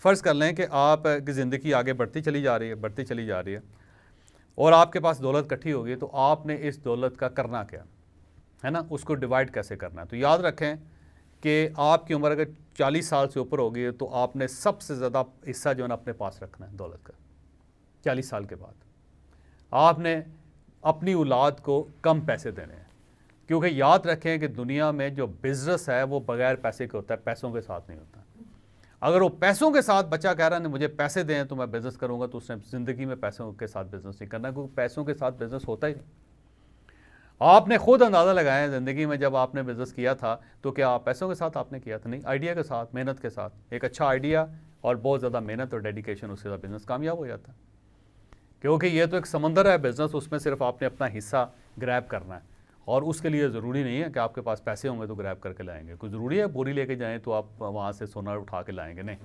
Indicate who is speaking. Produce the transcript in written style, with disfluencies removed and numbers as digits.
Speaker 1: फ़र्ज़ कर लें कि आपकी ज़िंदगी आगे बढ़ती चली जा रही है और आपके पास दौलत इकट्ठी होगी, तो आपने इस दौलत का करना क्या है ना, उसको डिवाइड कैसे करना है। तो याद रखें कि आपकी उम्र अगर 40 साल से ऊपर होगी तो आपने सबसे ज़्यादा हिस्सा जो है ना अपने पास रखना है दौलत का। 40 साल के बाद आपने अपनी औलाद को कम पैसे देने हैं, क्योंकि याद रखें कि दुनिया में जो बिज़नेस है वो बगैर पैसे के होता है, पैसों के साथ नहीं होता। अगर वो पैसों के साथ बच्चा कह रहा है मुझे पैसे दें तो मैं बिज़नेस करूंगा, तो उसने ज़िंदगी में पैसों के साथ बिज़नेस नहीं करना, क्योंकि पैसों के साथ बिज़नेस होता ही नहीं। आपने खुद अंदाज़ा लगाया है ज़िंदगी में जब आपने बिज़नेस किया था तो क्या आप पैसों के साथ आपने किया था? नहीं, आइडिया के साथ, मेहनत के साथ। एक अच्छा आइडिया और बहुत ज़्यादा मेहनत और डेडिकेशन, उसके साथ बिज़नेस कामयाब हो जाता है। क्योंकि ये तो एक समंदर है बिज़नेस, उसमें सिर्फ आपने अपना हिस्सा ग्रैब करना है और उसके लिए ज़रूरी नहीं है कि आपके पास पैसे होंगे तो ग्रैब करके लाएंगे। कोई ज़रूरी है बोरी लेके जाएं तो आप वहाँ से सोना उठा के लाएंगे? नहीं।